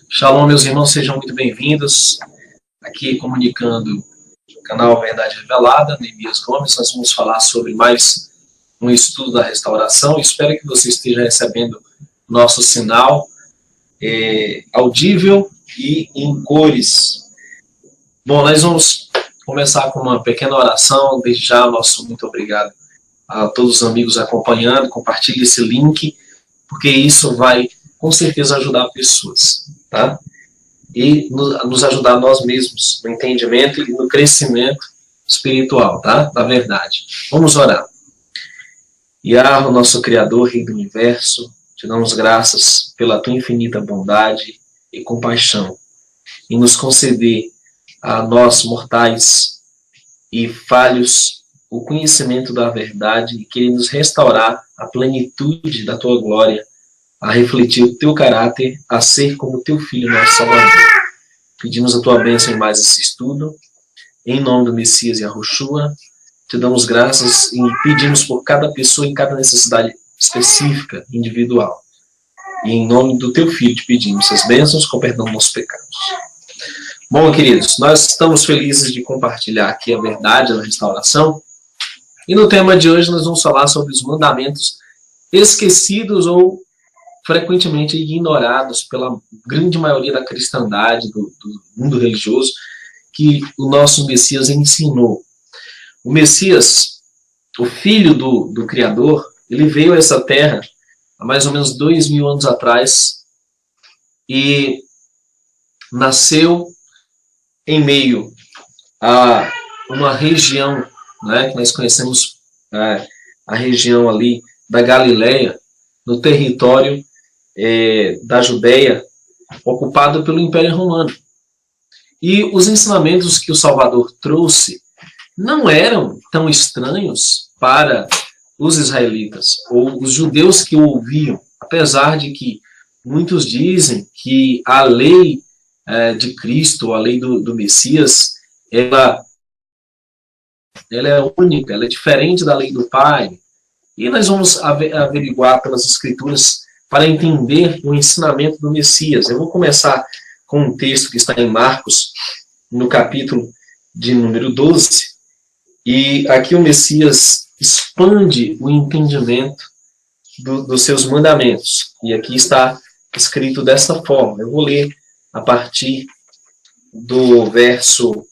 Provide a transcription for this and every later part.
Shalom, meus irmãos, sejam muito bem-vindos. Aqui comunicando o canal Verdade Revelada, Neemias Gomes. Nós vamos falar sobre mais um estudo da restauração. Espero que você esteja recebendo nosso sinal audível e em cores. Bom, nós vamos começar com uma pequena oração. Desde já, nosso muito obrigado a todos os amigos acompanhando. Compartilhe esse link, porque isso vai com certeza ajudar pessoas, tá? E nos ajudar nós mesmos no entendimento e no crescimento espiritual, tá? Da verdade. Vamos orar. Yahweh, nosso Criador, Rei do Universo, te damos graças pela tua infinita bondade e compaixão em nos conceder a nós mortais e falhos o conhecimento da verdade e querer nos restaurar a plenitude da tua glória, a refletir o teu caráter, a ser como teu Filho, nosso Salvador. Pedimos a tua bênção em mais esse estudo. Em nome do Messias Yahushua, te damos graças e pedimos por cada pessoa em cada necessidade específica, individual. E em nome do teu Filho te pedimos essas bênçãos com perdão dos nossos pecados. Bom, queridos, nós estamos felizes de compartilhar aqui a verdade da restauração. E no tema de hoje nós vamos falar sobre os mandamentos esquecidos ou frequentemente ignorados pela grande maioria da cristandade, do mundo religioso, que o nosso Messias ensinou. O Messias, o filho do Criador, ele veio a essa terra há mais ou menos 2000 anos atrás e nasceu em meio a uma região, né, que nós conhecemos, a região ali da Galileia, no território da Judéia, ocupado pelo Império Romano. E os ensinamentos que o Salvador trouxe não eram tão estranhos para os israelitas, ou os judeus que o ouviam, apesar de que muitos dizem que a lei de Cristo, a lei do Messias, ela é única, ela é diferente da lei do Pai. E nós vamos averiguar pelas Escrituras para entender o ensinamento do Messias. Eu vou começar com um texto que está em Marcos, no capítulo de número 12. E aqui o Messias expande o entendimento dos seus mandamentos. E aqui está escrito dessa forma. Eu vou ler a partir do verso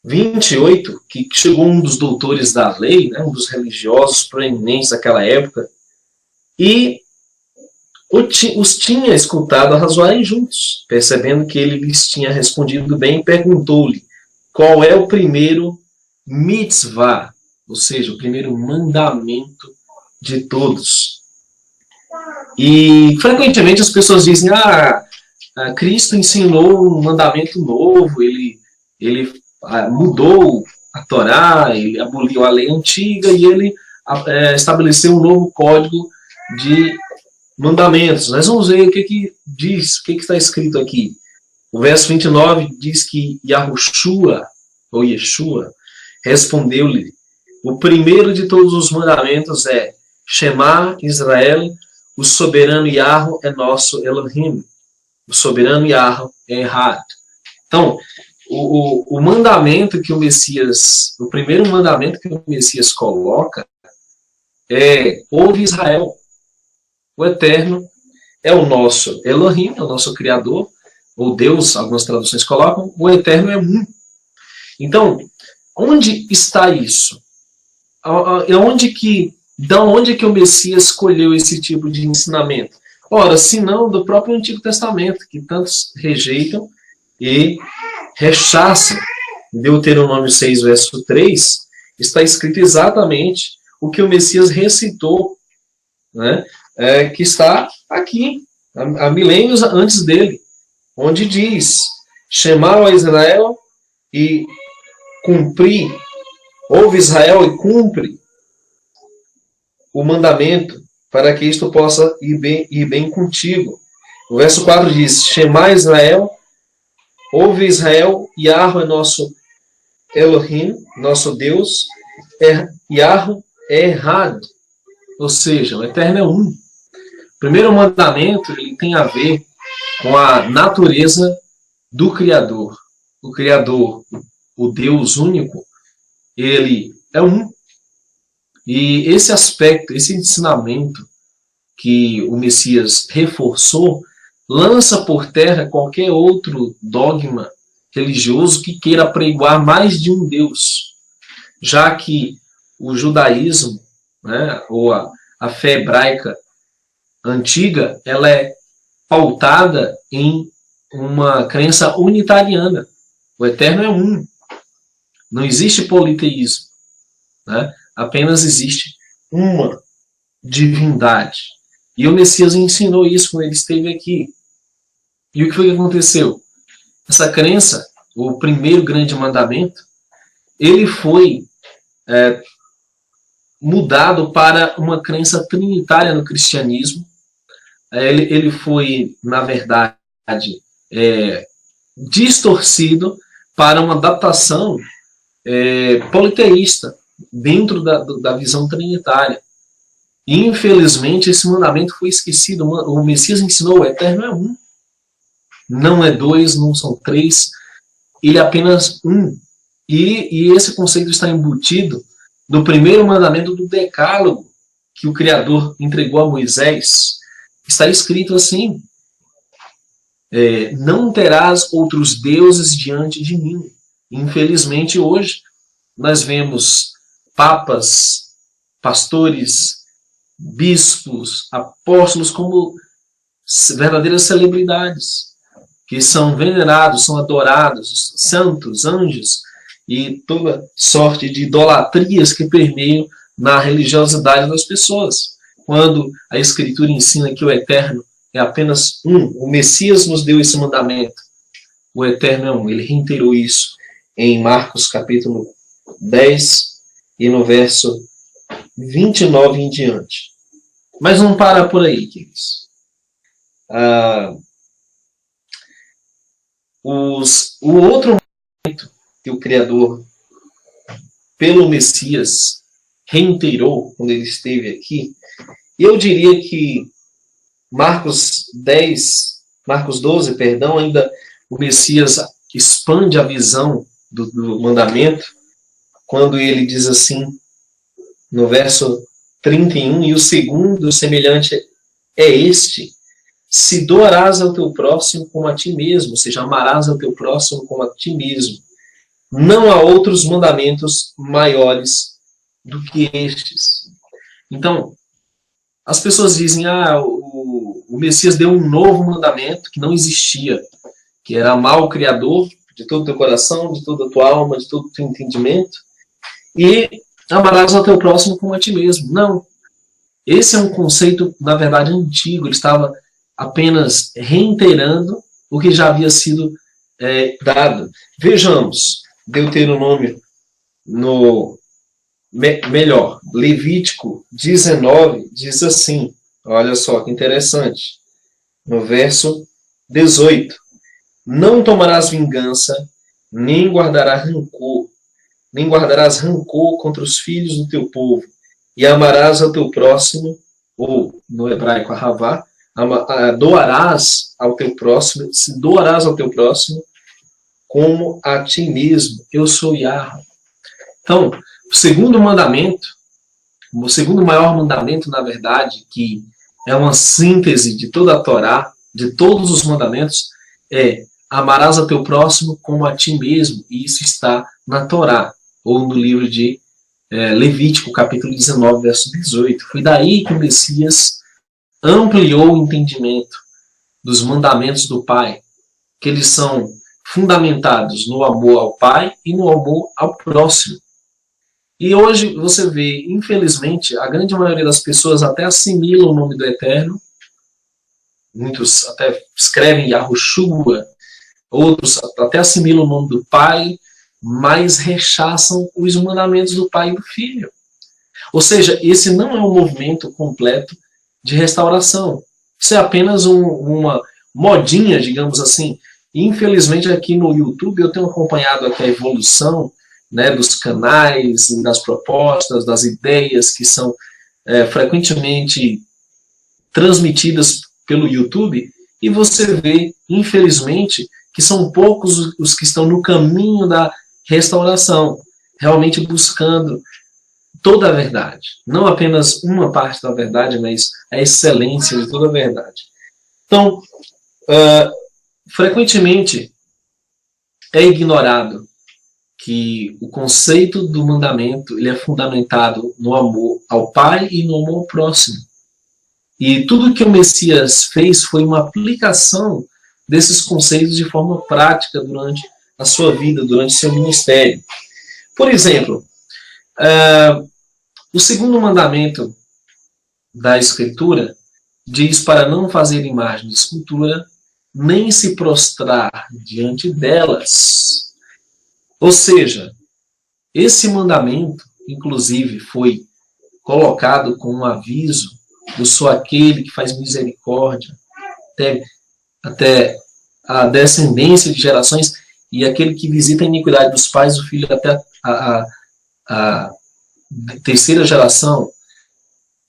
28, que chegou um dos doutores da lei, né, um dos religiosos proeminentes daquela época, e os tinha escutado arrazoarem juntos, percebendo que ele lhes tinha respondido bem, perguntou-lhe qual é o primeiro mitzvah, ou seja, o primeiro mandamento de todos. E frequentemente as pessoas dizem, Cristo ensinou um mandamento novo, ele mudou a Torá, ele aboliu a lei antiga e ele estabeleceu um novo código de mandamentos. Nós vamos ver o que diz, o que está escrito aqui. O verso 29 diz que Yahushua, ou Yeshua, respondeu-lhe, o primeiro de todos os mandamentos é Shema Israel, o soberano Yahweh é nosso Elohim. O soberano Yahweh é errado. Então, o mandamento que o Messias, o primeiro mandamento que o Messias coloca é: ouve Israel, o Eterno é o nosso Elohim, é o nosso Criador, ou Deus, algumas traduções colocam, o Eterno é um. Então, onde está isso? Da onde que o Messias escolheu esse tipo de ensinamento? Ora, se não do próprio Antigo Testamento, que tantos rejeitam e rechaçam. Em Deuteronômio 6, verso 3, está escrito exatamente o que o Messias recitou, né? Que está aqui, há milênios antes dele, onde diz, Shema a Israel e cumprir, ouve Israel e cumpre o mandamento, para que isto possa ir bem contigo. O verso 4 diz, Shema Israel, ouve Israel, Yahweh é nosso Elohim, nosso Deus, Yahweh é errado. Ou seja, o Eterno é um. O primeiro mandamento ele tem a ver com a natureza do Criador. O Criador, o Deus único, ele é um. E esse aspecto, esse ensinamento que o Messias reforçou, lança por terra qualquer outro dogma religioso que queira pregoar mais de um Deus, já que o judaísmo, né, ou a fé hebraica antiga, ela é pautada em uma crença unitariana. O Eterno é um. Não existe politeísmo, né? Apenas existe uma divindade. E o Messias ensinou isso quando ele esteve aqui. E o que foi que aconteceu? Essa crença, o primeiro grande mandamento, ele foi mudado para uma crença trinitária no cristianismo. Ele foi, na verdade, distorcido para uma adaptação politeísta dentro da visão trinitária. E, infelizmente, esse mandamento foi esquecido. O Messias ensinou: o Eterno é um. Não é dois, não são três. Ele é apenas um. E esse conceito está embutido no primeiro mandamento do Decálogo, que o Criador entregou a Moisés. Está escrito assim: não terás outros deuses diante de mim. Infelizmente, hoje, nós vemos papas, pastores, bispos, apóstolos como verdadeiras celebridades, que são venerados, são adorados, santos, anjos, e toda sorte de idolatrias que permeiam na religiosidade das pessoas. Quando a Escritura ensina que o Eterno é apenas um, o Messias nos deu esse mandamento. O Eterno é um. Ele reiterou isso em Marcos capítulo 10 e no verso 29 em diante. Mas não para por aí, queridos. O outro momento que o Criador, pelo Messias, reiterou quando ele esteve aqui, eu diria que Marcos 12, ainda o Messias expande a visão do mandamento, quando ele diz assim, no verso 31, e o segundo semelhante é este: se doarás ao teu próximo como a ti mesmo, ou seja, amarás ao teu próximo como a ti mesmo. Não há outros mandamentos maiores do que estes. Então, as pessoas dizem: o Messias deu um novo mandamento que não existia, que era amar o Criador de todo o teu coração, de toda a tua alma, de todo o teu entendimento, e amarás ao teu próximo como a ti mesmo. Não. Esse é um conceito, na verdade, antigo. Ele estava apenas reiterando o que já havia sido dado. Vejamos, Deuteronômio, Levítico 19, diz assim, olha só que interessante, no verso 18: não tomarás vingança, nem guardarás rancor contra os filhos do teu povo, e amarás ao teu próximo, ou no hebraico ahavá, doarás ao teu próximo, se doarás ao teu próximo como a ti mesmo. Eu sou Yahweh. Então, o segundo mandamento, o segundo maior mandamento, na verdade, que é uma síntese de toda a Torá, de todos os mandamentos, é: amarás ao teu próximo como a ti mesmo. E isso está na Torá, ou no livro de Levítico, capítulo 19, verso 18. Foi daí que o Messias ampliou o entendimento dos mandamentos do Pai, que eles são fundamentados no amor ao Pai e no amor ao próximo. E hoje você vê, infelizmente, a grande maioria das pessoas até assimilam o nome do Eterno, muitos até escrevem Yahushua, outros até assimilam o nome do Pai, mas rechaçam os mandamentos do Pai e do Filho. Ou seja, esse não é um movimento completo de restauração. Isso é apenas uma modinha, digamos assim. E, infelizmente, aqui no YouTube eu tenho acompanhado aqui a evolução né, dos canais, das propostas, das ideias que são frequentemente transmitidas pelo YouTube, e você vê, infelizmente, que são poucos os que estão no caminho da restauração, realmente buscando toda a verdade. Não apenas uma parte da verdade, mas a excelência de toda a verdade. Então, frequentemente é ignorado que o conceito do mandamento ele é fundamentado no amor ao Pai e no amor ao próximo. E tudo que o Messias fez foi uma aplicação desses conceitos de forma prática durante a sua vida, durante seu ministério. Por exemplo, o segundo mandamento da Escritura diz para não fazer imagem de escultura, nem se prostrar diante delas. Ou seja, esse mandamento, inclusive, foi colocado com um aviso: eu sou aquele que faz misericórdia até a descendência de gerações, e aquele que visita a iniquidade dos pais do filho até a terceira geração,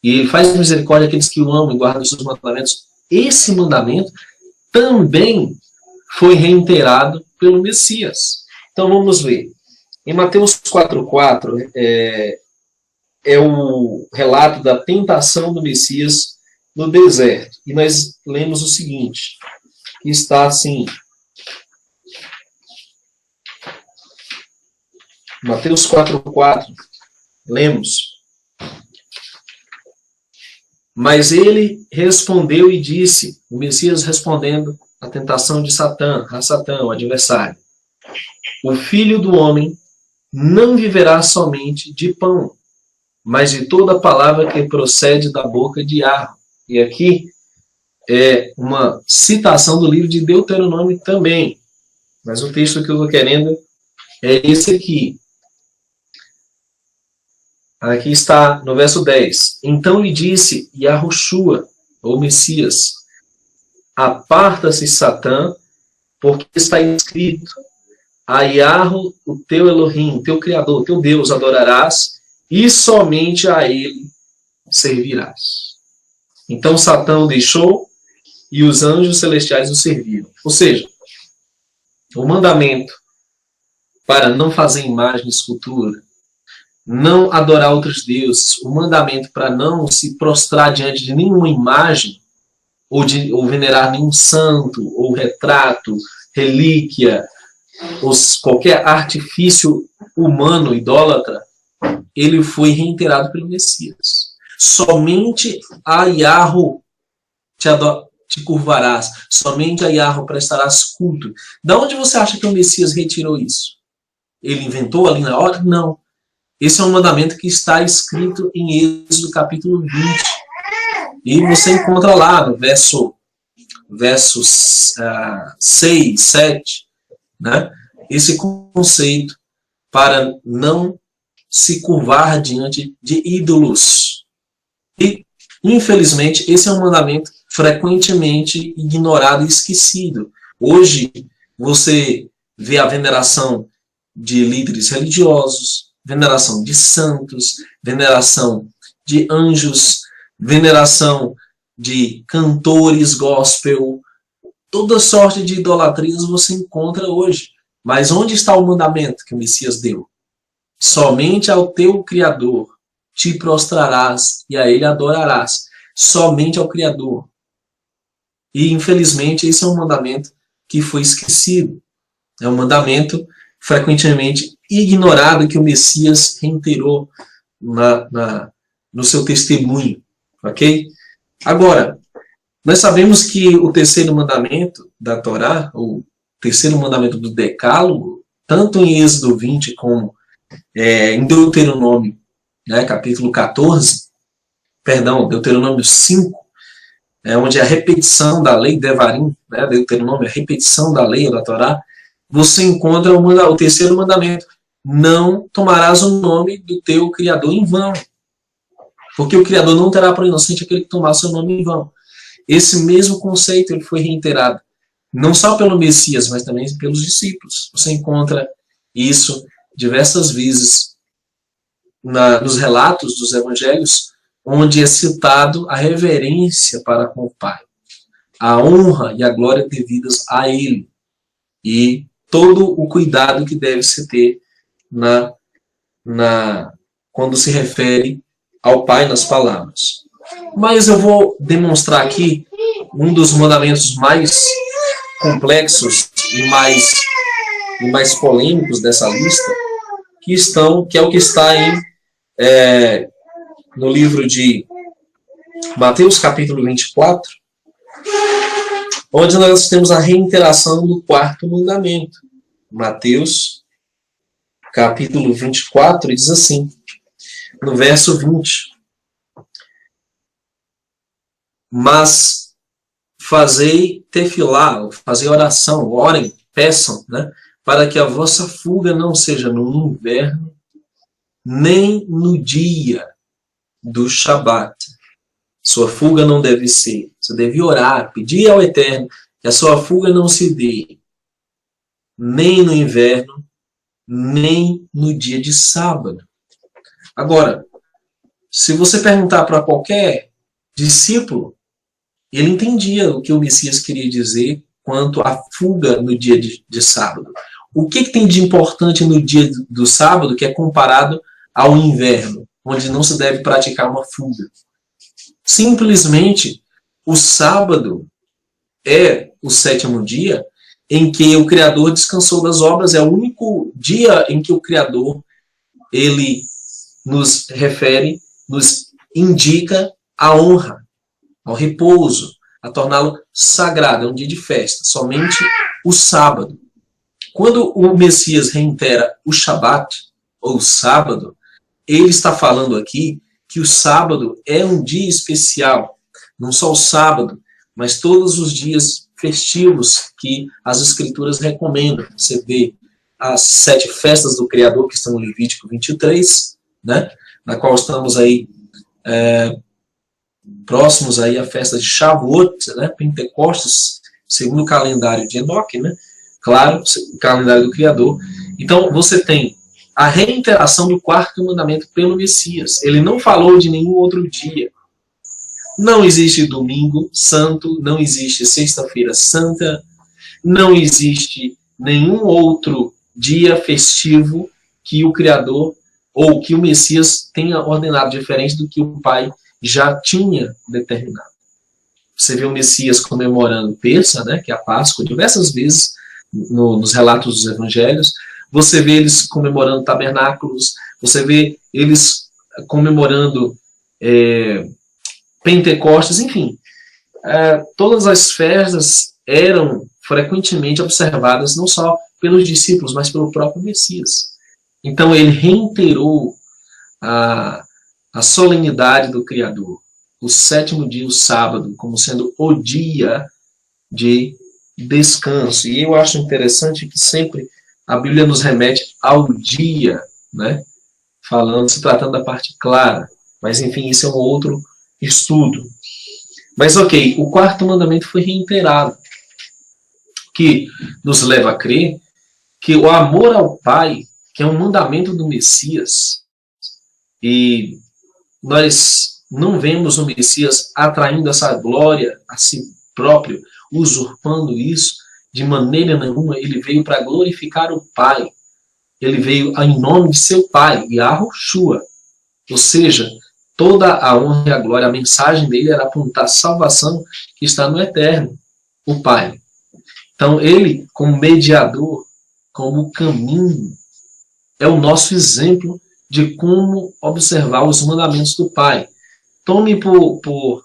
e ele faz misericórdia àqueles que o amam e guardam os seus mandamentos. Esse mandamento também foi reiterado pelo Messias. Então vamos ver. Em Mateus 4,4 é o relato da tentação do Messias no deserto. E nós lemos o seguinte, que está assim, Mateus 4,4, lemos: mas ele respondeu e disse, o Messias respondendo à tentação de Satã, o adversário: o Filho do Homem não viverá somente de pão, mas de toda palavra que procede da boca de Yahvé. E aqui é uma citação do livro de Deuteronômio também. Mas o texto que eu estou querendo é esse aqui. Aqui está no verso 10. Então lhe disse Yahushua, ou Messias: aparta-se, Satã, porque está escrito: a Yahu, o teu Elohim, teu Criador, teu Deus, adorarás, e somente a ele servirás. Então Satã o deixou, e os anjos celestiais o serviram. Ou seja, o mandamento para não fazer imagem de escultura, não adorar outros deuses, o mandamento para não se prostrar diante de nenhuma imagem, ou venerar nenhum santo, ou retrato, relíquia, ou qualquer artifício humano, idólatra, ele foi reiterado pelo Messias. Somente a Yahvé te curvarás, somente a Yahvé prestarás culto. Da onde você acha que o Messias retirou isso? Ele inventou ali na hora? Não. Esse é um mandamento que está escrito em Êxodo capítulo 20. E você encontra lá no versos 6, 7, né? Esse conceito para não se curvar diante de ídolos. E, infelizmente, esse é um mandamento frequentemente ignorado e esquecido. Hoje, você vê a veneração de líderes religiosos, veneração de santos, veneração de anjos, veneração de cantores gospel, toda sorte de idolatrias você encontra hoje. Mas onde está o mandamento que o Messias deu? Somente ao teu Criador te prostrarás e a ele adorarás. Somente ao Criador. E, infelizmente, esse é um mandamento que foi esquecido. É um mandamento frequentemente ignorado que o Messias reiterou no seu testemunho. Ok? Agora, nós sabemos que o terceiro mandamento da Torá, o terceiro mandamento do Decálogo, tanto em Êxodo 20 como em Deuteronômio, né, capítulo 14, Deuteronômio 5, onde a repetição da lei, Devarim, né, Deuteronômio, a repetição da lei da Torá, você encontra o terceiro mandamento: não tomarás o nome do teu Criador em vão, porque o Criador não terá por inocente aquele que tomar seu nome em vão. Esse mesmo conceito ele foi reiterado, não só pelo Messias, mas também pelos discípulos. Você encontra isso diversas vezes nos relatos dos evangelhos, onde é citado a reverência para com o Pai, a honra e a glória devidas a Ele, e todo o cuidado que deve se ter quando se refere ao Pai nas palavras. Mas eu vou demonstrar aqui um dos mandamentos mais complexos e mais polêmicos dessa lista, que é o que está no livro de Mateus, capítulo 24, onde nós temos a reiteração do quarto mandamento. Mateus, capítulo 24, diz assim, no verso 20: mas fazei tefilá, fazei oração, orem, peçam, né, para que a vossa fuga não seja no inverno, nem no dia do Shabat. Sua fuga não deve ser. Você deve orar, pedir ao Eterno que a sua fuga não se dê nem no inverno, nem no dia de sábado. Agora, se você perguntar para qualquer discípulo, ele entendia o que o Messias queria dizer quanto à fuga no dia de sábado. O que tem de importante no dia do sábado que é comparado ao inverno, onde não se deve praticar uma fuga? Simplesmente, o sábado é o sétimo dia em que o Criador descansou das obras, é o único dia em que o Criador ele nos refere, nos indica a honra, ao repouso, a torná-lo sagrado, é um dia de festa, somente o sábado. Quando o Messias reitera o Shabat, ou o sábado, ele está falando aqui que o sábado é um dia especial, não só o sábado, mas todos os dias festivos que as Escrituras recomendam. Você vê as 7 festas do Criador que estão no Levítico 23, né, na qual estamos aí próximos aí à festa de Shavuot, né, Pentecostes, segundo o calendário de Enoque, né, claro, o calendário do Criador. Então, você tem a reiteração do quarto mandamento pelo Messias. Ele não falou de nenhum outro dia. Não existe domingo santo, não existe sexta-feira santa, não existe nenhum outro dia festivo que o Criador ou que o Messias tenha ordenado diferente do que o Pai já tinha determinado. Você vê o Messias comemorando Pêssah, né, que é a Páscoa, diversas vezes nos relatos dos evangelhos. Você vê eles comemorando tabernáculos, você vê eles comemorando Pentecostes, enfim. Todas as festas eram frequentemente observadas não só pelos discípulos, mas pelo próprio Messias. Então ele reiterou a solenidade do Criador, o sétimo dia, o sábado, como sendo o dia de descanso. E eu acho interessante que sempre a Bíblia nos remete ao dia, né? Se tratando da parte clara. Mas, enfim, isso é um outro estudo. Mas, ok, o quarto mandamento foi reiterado, que nos leva a crer que o amor ao Pai, que é um mandamento do Messias, e nós não vemos o Messias atraindo essa glória a si próprio, usurpando isso, de maneira nenhuma. Ele veio para glorificar o Pai. Ele veio em nome de seu Pai, Yahushua. Ou seja, toda a honra e a glória, a mensagem dele era apontar a salvação que está no Eterno, o Pai. Então ele, como mediador, como caminho, é o nosso exemplo de como observar os mandamentos do Pai. Tome por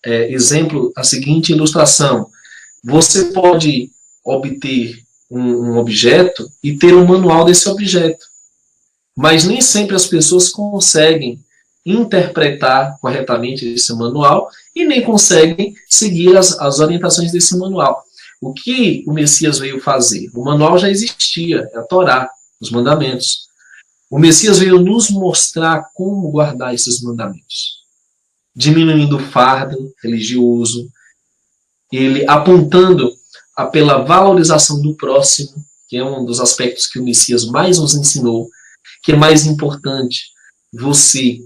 exemplo a seguinte ilustração. Você pode obter um objeto e ter um manual desse objeto. Mas nem sempre as pessoas conseguem interpretar corretamente esse manual e nem conseguem seguir as orientações desse manual. O que o Messias veio fazer? O manual já existia, é a Torá, os mandamentos. O Messias veio nos mostrar como guardar esses mandamentos, diminuindo o fardo religioso, ele apontando pela valorização do próximo, que é um dos aspectos que o Messias mais nos ensinou, que é mais importante você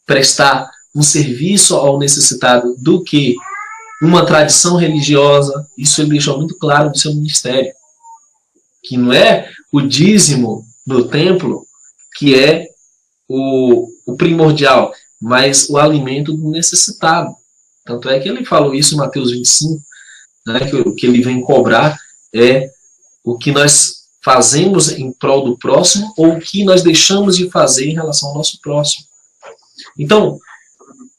prestar um serviço ao necessitado do que uma tradição religiosa. Isso ele deixou muito claro no seu ministério, que não é o dízimo no templo que é o primordial, mas o alimento do necessitado. Tanto é que ele falou isso em Mateus 25, né, que o que ele vem cobrar é o que nós fazemos em prol do próximo ou o que nós deixamos de fazer em relação ao nosso próximo. Então,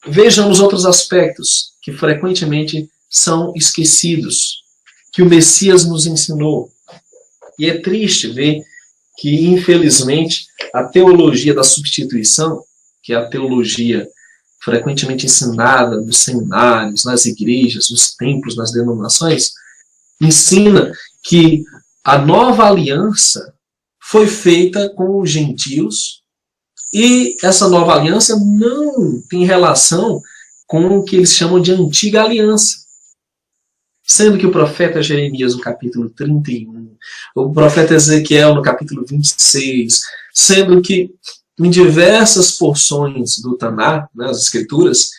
vejamos outros aspectos que frequentemente são esquecidos, que o Messias nos ensinou. E é triste ver que, infelizmente, a teologia da substituição, que é a teologia frequentemente ensinada nos seminários, nas igrejas, nos templos, nas denominações, ensina que a nova aliança foi feita com os gentios e essa nova aliança não tem relação com o que eles chamam de antiga aliança. Sendo que o profeta Jeremias, no capítulo 31, o profeta Ezequiel, no capítulo 26, sendo que em diversas porções do Taná, nas Escrituras,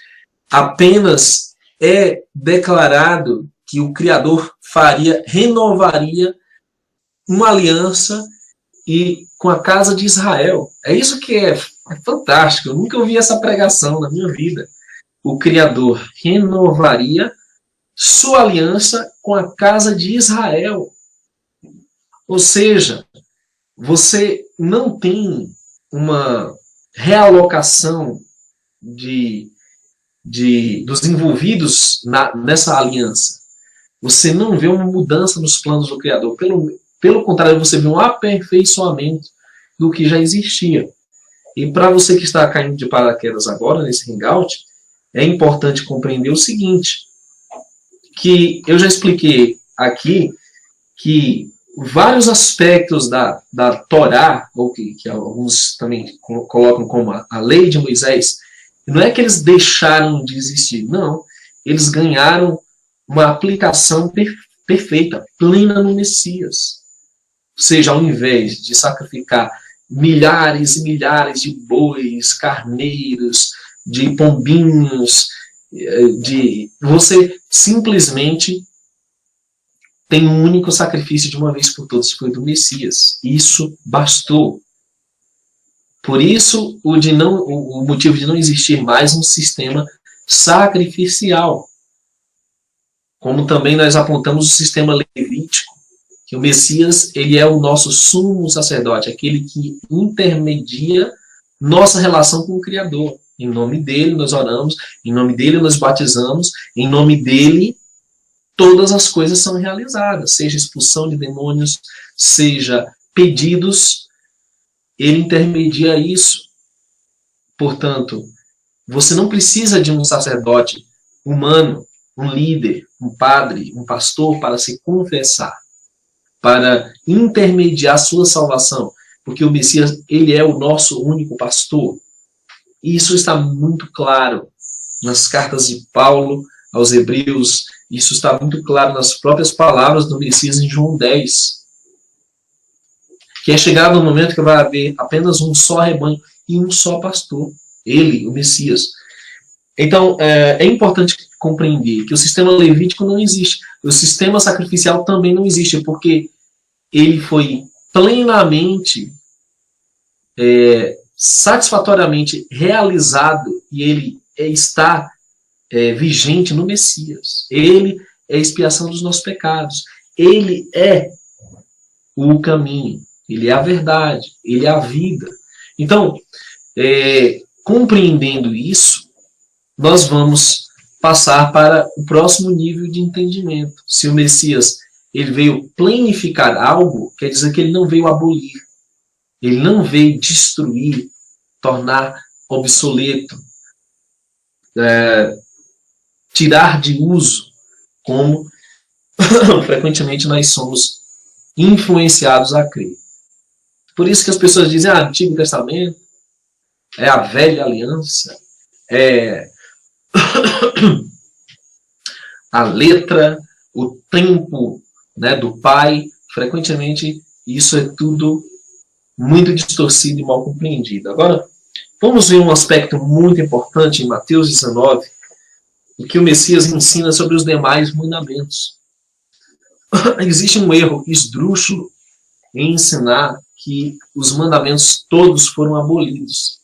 apenas é declarado que o Criador renovaria uma aliança e com a casa de Israel. É isso que é fantástico. Eu nunca ouvi essa pregação na minha vida. O Criador renovaria sua aliança com a casa de Israel. Ou seja, você não tem uma realocação dos envolvidos nessa aliança. Você não vê uma mudança nos planos do Criador. Pelo contrário, você vê um aperfeiçoamento do que já existia. E para você que está caindo de paraquedas agora, nesse hangout, é importante compreender o seguinte, que eu já expliquei aqui, que vários aspectos da Torá, ou que alguns também colocam como a lei de Moisés, não é que eles deixaram de existir, não. Eles ganharam uma aplicação perfeita, plena no Messias. Ou seja, ao invés de sacrificar milhares e milhares de bois, carneiros, de pombinhos, você simplesmente tem um único sacrifício de uma vez por todas, que foi do Messias. Isso bastou. Por isso, o motivo de não existir mais um sistema sacrificial. Como também nós apontamos o sistema levítico, que o Messias ele é o nosso sumo sacerdote, aquele que intermedia nossa relação com o Criador. Em nome dele nós oramos, em nome dele nós batizamos, em nome dele todas as coisas são realizadas, seja expulsão de demônios, seja pedidos, ele intermedia isso. Portanto, você não precisa de um sacerdote humano, um líder, um padre, um pastor para se confessar, para intermediar a sua salvação, porque o Messias, ele é o nosso único pastor. E isso está muito claro nas cartas de Paulo aos Hebreus, isso está muito claro nas próprias palavras do Messias em João 10. Que é chegado o momento que vai haver apenas um só rebanho e um só pastor. Ele, o Messias. Então, é importante compreender que o sistema levítico não existe. O sistema sacrificial também não existe, porque ele foi plenamente, satisfatoriamente realizado e ele está vigente no Messias. Ele é a expiação dos nossos pecados. Ele é o caminho. Ele é a verdade. Ele é a vida. Então, compreendendo isso, nós vamos passar para o próximo nível de entendimento. Se o Messias ele veio planificar algo, quer dizer que ele não veio abolir. Ele não veio destruir, tornar obsoleto, tirar de uso, como frequentemente nós somos influenciados a crer. Por isso que as pessoas dizem, Antigo Testamento é a velha aliança, é a letra, o tempo, né, do Pai. Frequentemente Isso é tudo muito distorcido e mal compreendido. Agora, vamos ver um aspecto muito importante em Mateus 19, o que o Messias ensina sobre os demais mandamentos. Existe um erro esdrúxulo em ensinar que os mandamentos todos foram abolidos.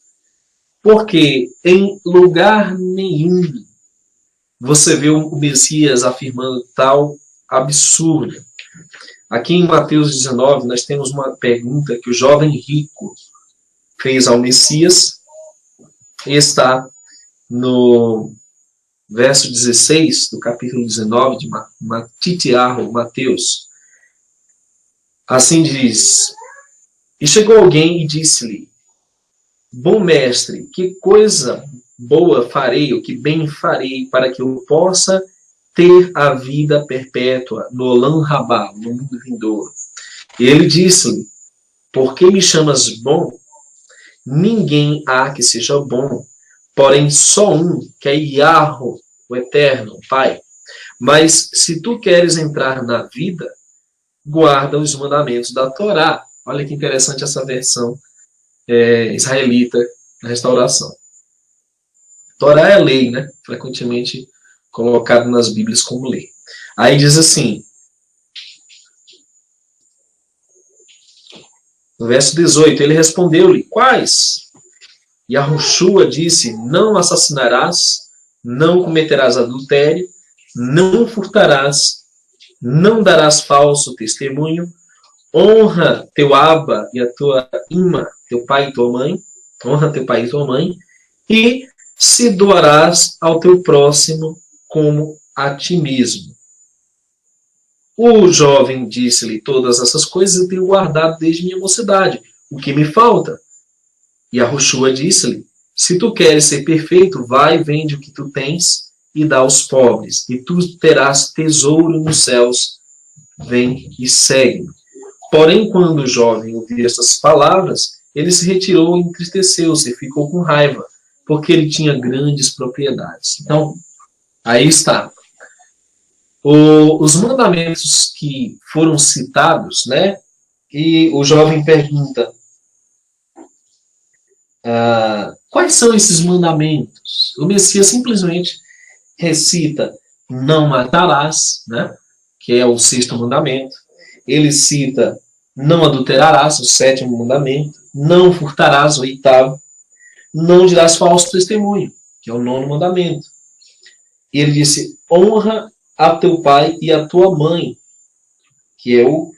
Porque em lugar nenhum você vê o Messias afirmando tal absurdo. Aqui em Mateus 19, nós temos uma pergunta que o jovem rico fez ao Messias. Está no verso 16 do capítulo 19 de Mateus. Assim diz: E chegou alguém e disse-lhe: Bom mestre, que coisa boa farei, ou que bem farei, para que eu possa ter a vida perpétua no Olam Rabá, no mundo vindouro. E ele disse-lhe: Por que me chamas bom? Ninguém há que seja bom, porém só um, que é Yahweh, o Eterno, o Pai. Mas se tu queres entrar na vida, guarda os mandamentos da Torá. Olha que interessante essa versão israelita da restauração. Torá é lei, né? Frequentemente colocado nas Bíblias como lei. Aí diz assim, no verso 18, ele respondeu-lhe: Quais? E Yahushua disse: Não assassinarás, não cometerás adultério, não furtarás, não darás falso testemunho, honra teu Abba e a tua Ima, teu pai e tua mãe, honra teu pai e tua mãe, e se doarás ao teu próximo como a ti mesmo. O jovem disse-lhe: Todas essas coisas eu tenho guardado desde minha mocidade. O que me falta? E Yahushua disse-lhe: Se tu queres ser perfeito, vai, vende o que tu tens e dá aos pobres, e tu terás tesouro nos céus. Vem e segue-me. Porém, quando o jovem ouviu essas palavras, ele se retirou e entristeceu-se, e ficou com raiva, porque ele tinha grandes propriedades. Então, aí está. Os mandamentos que foram citados, né? E o jovem pergunta: quais são esses mandamentos? O Messias simplesmente recita: não matarás, né? Que é o 6º mandamento. Ele cita: não adulterarás, o 7º mandamento. Não furtarás, o 8º. Não dirás falso testemunho, que é o 9º mandamento. E ele disse: honra a teu pai e a tua mãe, que é o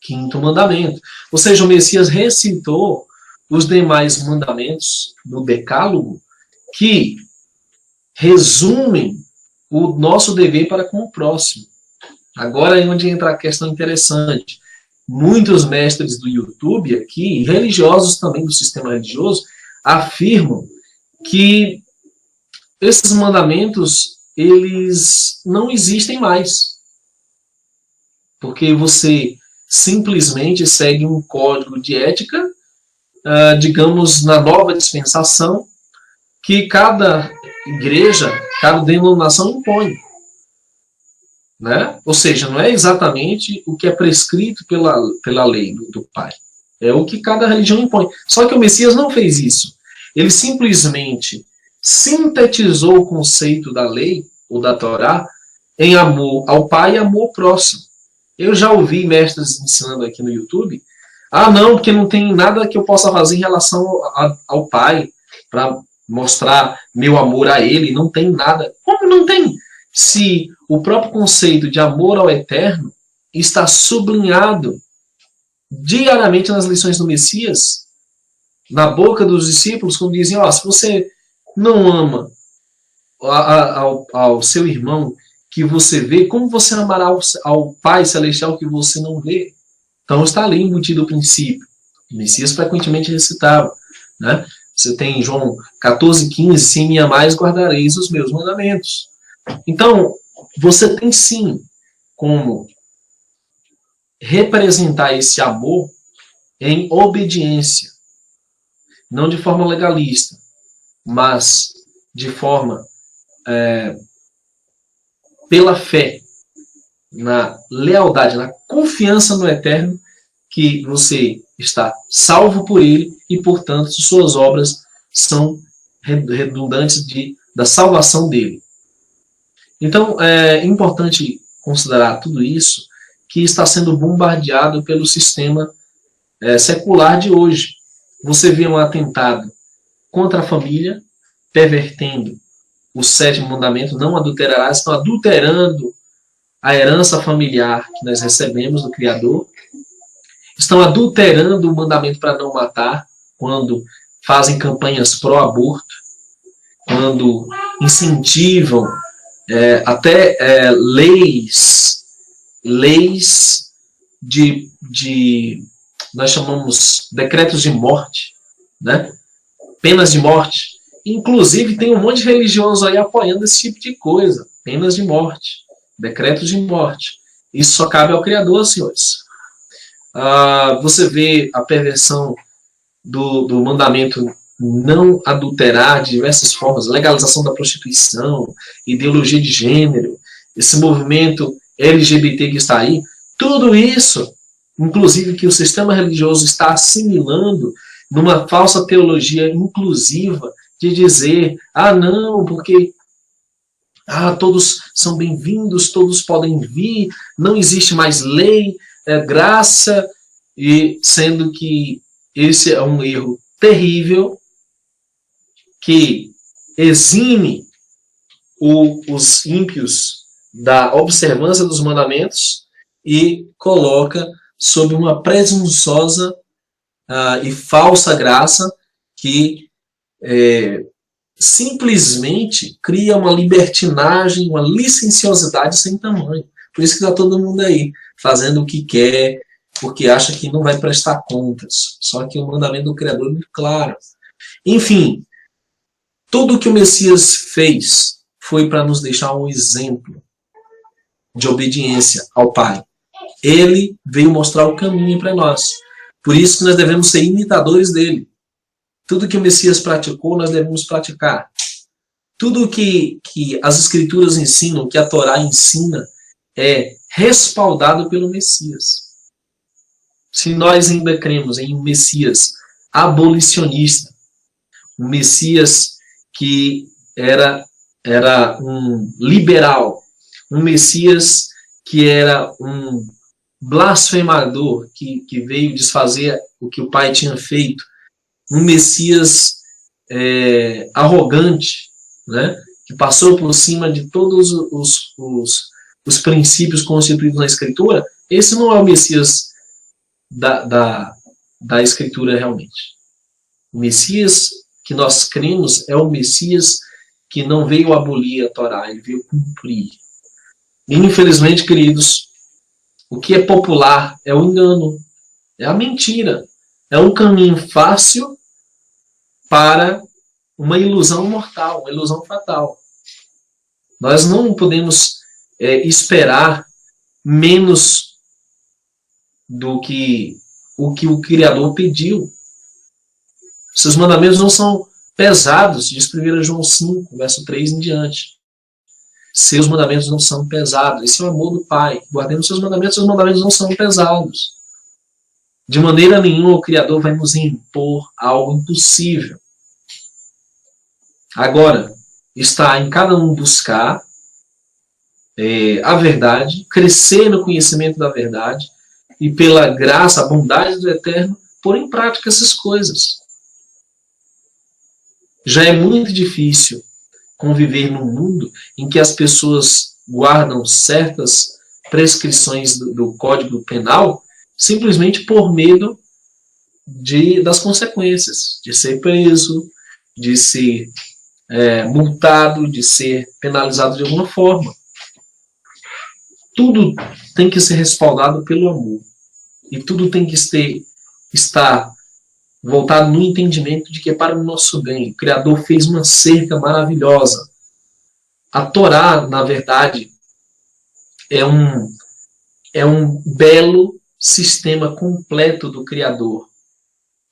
5º mandamento. Ou seja, o Messias recitou os demais mandamentos do Decálogo, que resumem o nosso dever para com o próximo. Agora é onde entra a questão interessante. Muitos mestres do YouTube aqui, e religiosos também do sistema religioso, afirmam que esses mandamentos, eles não existem mais. Porque você simplesmente segue um código de ética, digamos, na nova dispensação, que cada igreja, cada denominação impõe. Né? Ou seja, não é exatamente o que é prescrito pela lei do Pai. É o que cada religião impõe. Só que o Messias não fez isso. Ele simplesmente sintetizou o conceito da lei, ou da Torá, em amor ao Pai e amor ao próximo. Eu já ouvi mestres ensinando aqui no YouTube: não, porque não tem nada que eu possa fazer em relação ao Pai, para mostrar meu amor a Ele. Não tem nada. Como não tem? Se o próprio conceito de amor ao Eterno está sublinhado diariamente nas lições do Messias, na boca dos discípulos, quando dizem: se você não ama ao seu irmão que você vê, como você amará ao Pai Celestial que você não vê? Então está ali embutido o princípio. O Messias frequentemente recitava, né? Você tem João 14,15: se me amais, guardareis os meus mandamentos. Então, você tem sim como representar esse amor em obediência. Não de forma legalista, mas de forma pela fé, na lealdade, na confiança no Eterno, que você está salvo por ele e, portanto, suas obras são redundantes da salvação dele. Então, é importante considerar tudo isso, que está sendo bombardeado pelo sistema secular de hoje. Você vê um atentado contra a família, pervertendo o 7º mandamento, não adulterarás, estão adulterando a herança familiar que nós recebemos do Criador, estão adulterando o mandamento para não matar, quando fazem campanhas pró-aborto, quando incentivam até leis de nós chamamos decretos de morte, né? Penas de morte. Inclusive tem um monte de religiosos aí apoiando esse tipo de coisa, penas de morte, decretos de morte. Isso só cabe ao Criador, senhores. Você vê a perversão do mandamento não adulterar de diversas formas, legalização da prostituição, ideologia de gênero, esse movimento LGBT que está aí, tudo isso, inclusive que o sistema religioso está assimilando numa falsa teologia inclusiva de dizer, não, porque todos são bem-vindos, todos podem vir, não existe mais lei, graça, e sendo que esse é um erro terrível que exime os ímpios da observância dos mandamentos e coloca sob uma presunçosa e falsa graça que simplesmente cria uma libertinagem, uma licenciosidade sem tamanho. Por isso que está todo mundo aí, fazendo o que quer, porque acha que não vai prestar contas. Só que o mandamento do Criador é muito claro. Enfim, tudo o que o Messias fez foi para nos deixar um exemplo de obediência ao Pai. Ele veio mostrar o caminho para nós. Por isso que nós devemos ser imitadores dele. Tudo que o Messias praticou, nós devemos praticar. Tudo que as Escrituras ensinam, que a Torá ensina, é respaldado pelo Messias. Se nós ainda cremos em um Messias abolicionista, um Messias que era um liberal, um Messias que era um blasfemador, que veio desfazer o que o Pai tinha feito, um Messias arrogante, né, que passou por cima de todos os princípios constituídos na Escritura, esse não é o Messias da Escritura realmente. O Messias que nós cremos é o Messias que não veio abolir a Torá, ele veio cumprir. Infelizmente, queridos, o que é popular é o engano, é a mentira, é um caminho fácil para uma ilusão mortal, uma ilusão fatal. Nós não podemos esperar menos do que o Criador pediu. Seus mandamentos não são pesados, diz 1 João 5, verso 3 em diante. Seus mandamentos não são pesados. Esse é o amor do Pai. Guardemos seus mandamentos não são pesados. De maneira nenhuma o Criador vai nos impor algo impossível. Agora, está em cada um buscar a verdade, crescer no conhecimento da verdade e pela graça, a bondade do Eterno, pôr em prática essas coisas. Já é muito difícil conviver num mundo em que as pessoas guardam certas prescrições do Código Penal simplesmente por medo das consequências, de ser preso, de ser multado, de ser penalizado de alguma forma. Tudo tem que ser respaldado pelo amor. E tudo tem que estar voltado no entendimento de que é para o nosso bem. O Criador fez uma cerca maravilhosa. A Torá, na verdade, é um belo sistema completo do Criador,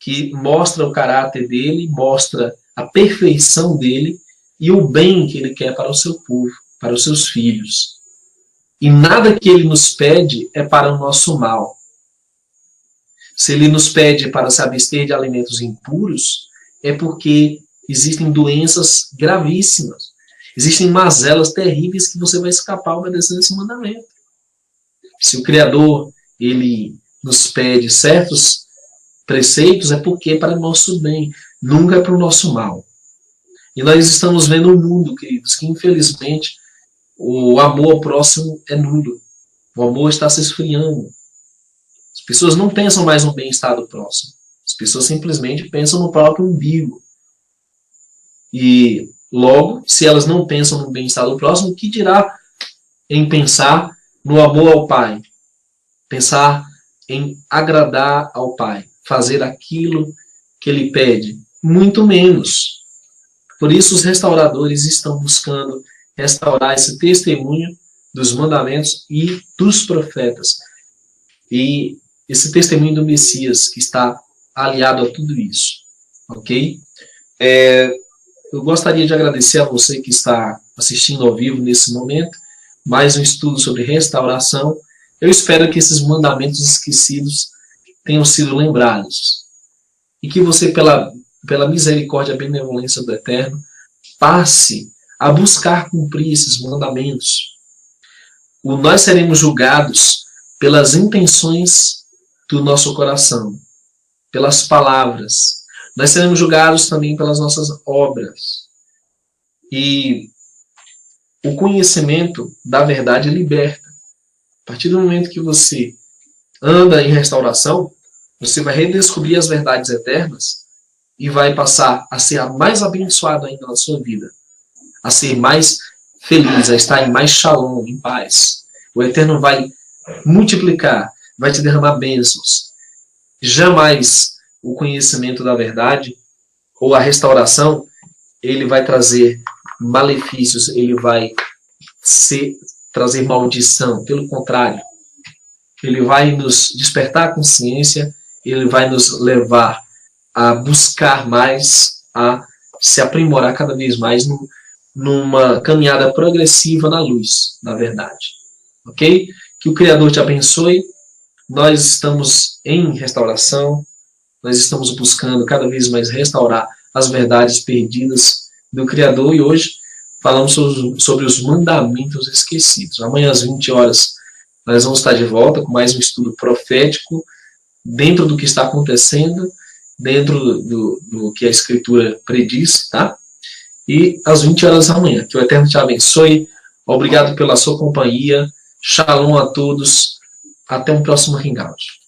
que mostra o caráter dele, mostra a perfeição dele e o bem que ele quer para o seu povo, para os seus filhos. E nada que ele nos pede é para o nosso mal. Se ele nos pede para se abster de alimentos impuros, é porque existem doenças gravíssimas. Existem mazelas terríveis que você vai escapar obedecendo esse mandamento. Se o Criador ele nos pede certos preceitos, é porque é para o nosso bem, nunca é para o nosso mal. E nós estamos vendo um mundo, queridos, que infelizmente o amor ao próximo é nulo. O amor está se esfriando. As pessoas não pensam mais no bem-estar do próximo. As pessoas simplesmente pensam no próprio umbigo. E logo, se elas não pensam no bem-estar do próximo, o que dirá em pensar no amor ao Pai? Pensar em agradar ao Pai, fazer aquilo que Ele pede? Muito menos. Por isso os restauradores estão buscando restaurar esse testemunho dos mandamentos e dos profetas. E esse testemunho do Messias que está aliado a tudo isso. Ok? Eu gostaria de agradecer a você que está assistindo ao vivo nesse momento. Mais um estudo sobre restauração. Eu espero que esses mandamentos esquecidos tenham sido lembrados. E que você, pela misericórdia e benevolência do Eterno, passe a buscar cumprir esses mandamentos. Nós seremos julgados pelas intenções do nosso coração, pelas palavras. Nós seremos julgados também pelas nossas obras. E o conhecimento da verdade liberta. A partir do momento que você anda em restauração, você vai redescobrir as verdades eternas e vai passar a ser mais abençoado ainda na sua vida, a ser mais feliz, a estar em mais shalom, em paz. O Eterno vai multiplicar, vai te derramar bênçãos. Jamais o conhecimento da verdade ou a restauração, ele vai trazer malefícios, ele vai trazer maldição. Pelo contrário, ele vai nos despertar a consciência, ele vai nos levar a buscar mais, a se aprimorar cada vez mais numa caminhada progressiva na luz da verdade. Ok? Que o Criador te abençoe. Nós estamos em restauração, nós estamos buscando cada vez mais restaurar as verdades perdidas do Criador, e hoje falamos sobre os mandamentos esquecidos. Amanhã às 20 horas nós vamos estar de volta com mais um estudo profético dentro do que está acontecendo, dentro do que a Escritura prediz, tá? E às 20 horas da manhã. Que o Eterno te abençoe. Obrigado pela sua companhia. Shalom a todos. Até um próximo hangout.